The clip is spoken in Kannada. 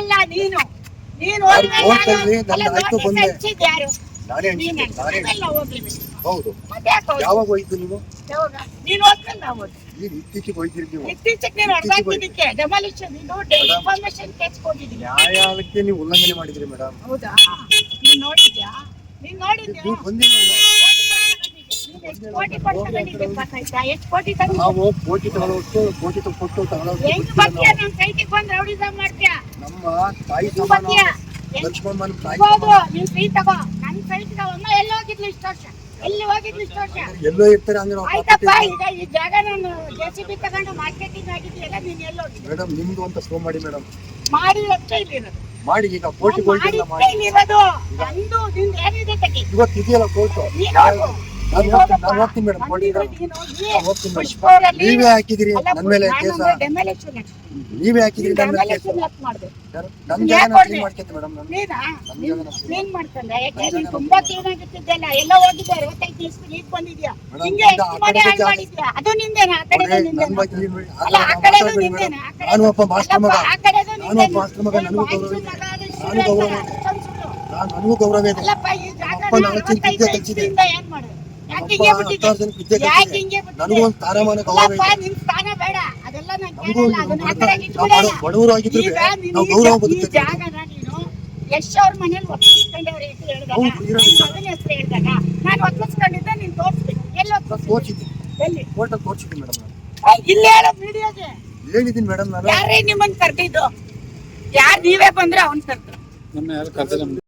ಅಲ್ಲ ನೀನು ಯಾರು ಹೌದು. ಯಾವಾಗ ಹೋಯ್ತು ನೀವು? ನೀನು ಹೋದ್ಮೇಲೆ ನಾವು ಇತ್ತೀಚೆಗೆ ಹೋಯ್ತಿರಿ ನೀವು? ಇತ್ತೀಚೆಗೆ ನೀನು ಹೊರಗಾಕಿದ್ದಕ್ಕೆ ಡೆಮಾಲಿಷನ್ ಇದು ಇನ್ಫಾರ್ಮೇಶನ್ ಕೇಸ್ ಕೊಟ್ಟಿದ್ದೀನಿ. ನ್ಯಾಯಾಲಯಕ್ಕೆ ನೀವು ಉಲ್ಲಂಘನೆ ಮಾಡಿದ್ರಿ ಮೇಡಮ್. ಹೌದಾ? ನೀನ್ ನೋಡಿದ್ಯಾ? ನೀವು ಬಂದಿಲ್ಲ. ಕೋಟಿ ಕೊಡ್ತಗೊಂಡಿದ್ದೆ ಗೊತ್ತಾಯ್ತಾ? ಎಷ್ಟು ಕೋಟಿ ತಂದು ನಾವು ಕೋಟಿ ತಗೊಳ್ಳೋಷ್ಟು ಕೋಟಿ ಕೊಟ್ಟು ತಗೊಳ್ಳೋಷ್ಟು ಹೆಂಗ್ ಬರ್ತೀಯ? ನಮ್ ಕೈಟಿಗೆ ಬಂದು ರೌಡಿಸಮ್ ಮಾಡ್ತೀಯ? ನಮ್ಮ ತಾಯಿ ಸಮಾನ ಲಕ್ಷ್ಮಮ್ಮನ ತಾಯಿ ಹೌದು. ನೀನ್ ಕೈ ತಗೋ. ನನ್ ಕೈ ತಗೊಂಡ ಎಲ್ಲಿ ಹೋಗಿದ್ಲು ಇಷ್ಟು ವರ್ಷ? ಎಲ್ಲಿ ಹೋಗಿದ್ಲು ಇಷ್ಟು ವರ್ಷ? ಎಲ್ಲೋ ಇರ್ತಾರೆ ಹಂಗೆ ನಾವು ಆಯ್ತಪ್ಪ. ಈಗ ಈ ಜಾಗ ನಾನು JCB ತಗೊಂಡು ಮಾರ್ಕೆಟಿಂಗ್ ಆಗಿದೆಯಲ್ಲ, ನೀನ್ ಎಲ್ಲಿ ಹೋಗಿದ್ದೆ? ಮೇಡಮ್ ನಿಮ್ದು ಅಂತ ಶೋ ಮಾಡಿ ಮೇಡಮ್. ಮಾಡಿ ಅಷ್ಟೇ ಇಲ್ಲಿರೋದು. ಮಾಡಿ ಈಗ ಕೋಟಿ ಮಾಡಿ ಮಾಡಿ ಇಲ್ಲಿರೋದು. ನಂದು ನಿಂದು ಏನಿದೆ ತೆಗಿ. ಇವತ್ತು ಇದೆಯಲ್ಲ ಕೋರ್ಟು. ನೀನ್ ಹೋಗು. ನಾನು ಹೋಗ್ತೀನಿ ಮೇಡಮ್. ಕೋಟಿ ಹೋಗ್ತೀನಿ ಮೇಡಮ್. ಪುಷ್ಪವರಲ್ಲಿ ನೀವೇ ಹಾಕಿದಿರಿ ನನ್ನ ಮೇಲೆ ಕೇಸ. ಡೆಮಾಲಿಷನ್ ನೀವೇ ಹಾಕಿದಿರಿ ನನ್ನ ಮೇಲೆ ಕೇಸ. ಮಾಡ್ದೆ. ನನ್ನ ಜಾಗನ ಕ್ಲೀನ್ ಮಾಡ್ಕೊಂತ ಮೇಡಮ್. ನಾನು ನೀನಾ? ನೀನ್ ಮಾಡ್ಕೊಂಡೆ? ಯಾಕೆ ನೀನ್ ತುಂಬಾ ಕ್ಲೀನ್ ಆಗಿರ್ತಿದ್ದಲ್ಲ. ಎಲ್ಲ ಹೋಗಿದ್ದೆ 65 ದಿವಸ ಈಗ ಬಂದಿದ್ಯಾ. ಹಿಂಗೆ ಎಷ್ಟು ಮನೆ ಹಾಳು ಮಾಡಿದ್ಯಾ? ಅದು ನಿಂದೇನಾ? ಆ ಕಡೆದು ನಿಂದೇನಾ? ಅಲ್ಲ, ಆ ಕಡೆದು ನಿಂದೇನಾ? ನಾನು ಒಬ್ಬ ಮಾಸ್ಟರ್ ಮಗ. ಆ ಕಡೆದು ನಾನು ನಿಂದೇನಾ? ಒಬ್ಬ ಮಾಸ್ಟರ್ ಮಗ. ನನಗೂ ಗೌರವ ಇದೆ. ನನಗೂ ಗೌರವ ಇದೆ. ಅಲ್ಲಪ್ಪ, ಈ ಜಾಗ ಅಪ್ಪ 4 ಜನ ವಿದ್ಯೆ ಕಲಿಸಿದೆ. ಏನ್ ಮಾಡೋದು? ಯಾಕೆ ಹಿಂಗೆ ಬಿಟ್ಟಿದ್ದೆ? 16 ಜನ ವಿದ್ಯೆ ಯಾಕೆ ಕಲಿಸಿದೆ. ಹಿಂಗೆ ಬಿಟ್ಟಿದ್ದೆ? ನನಗೂ ಒಂದು ಸ್ಥಾನಮಾನ ಗೌರವ ಅಲ್ಲಪ್ಪ, ಇದೆ. ನಿನ್ ಸ್ಥಾನ ಬೇಡ. ಅದೆಲ್ಲ ನಾನು ನಮಗೂ ಕೇಳಲ್ಲ. ಅದನ್ನ ಆ ಕಡೆಗೆ ನಾವು ಇಟ್ಬಿಡಲ್ಲ. ಬಡವರು ಆಗಿದ್ರು ಈಗ ನಾವು ನೀನು ಗೌರವ ಈ ಬದುಕ್ತೇವೆ. ಜಾಗನ ನೀನು ಯಶ್ ಅವ್ರ ಮನೇಲಿ ಒಪ್ಪಿಸ್ಕೊಂಡವ್ರೆ ಅಂತ ಹೇಳಿದಾಗ, ಹೌದು, ಇರೋದು. ನನ್ನ ಮಗನ ಹೆಸರು ಹೇಳಿದಾಗ ನಾನು ಒಪ್ಪಿಸ್ಕೊಂಡಿದ್ದೆ. ನೀನ್ ತೋರಿಸ್ಬೇಕು. ಎಲ್ಲಿ ಒಪ್ಪಿಸ್ತೀನಿ? ತೋರಿಸಿದ್ದೀನಿ. ಎಲ್ಲಿ? ಕೋರ್ಟಲ್ಲಿ ತೋರಿಸಿದ್ದೀನಿ ಮೇಡಮ್. ನಾನು ಇಲ್ಲಿ ಹೇಳೋ ವಿಡಿಯೋಗೆ ಹೇಳಿದ್ದೀನಿ ಮೇಡಮ್. ನಾನು ಯಾರೇ ನಿಮ್ಮನ್ನ ಕರ್ದಿದ್ದು? ಯಾರು ನೀವೇ ಬಂದ್ರೆ ಅವ್ನ್ ಕರ್ದ್ರು? ನನ್ನ ಯಾರು ಕರ್ದಿಲ್ಲ.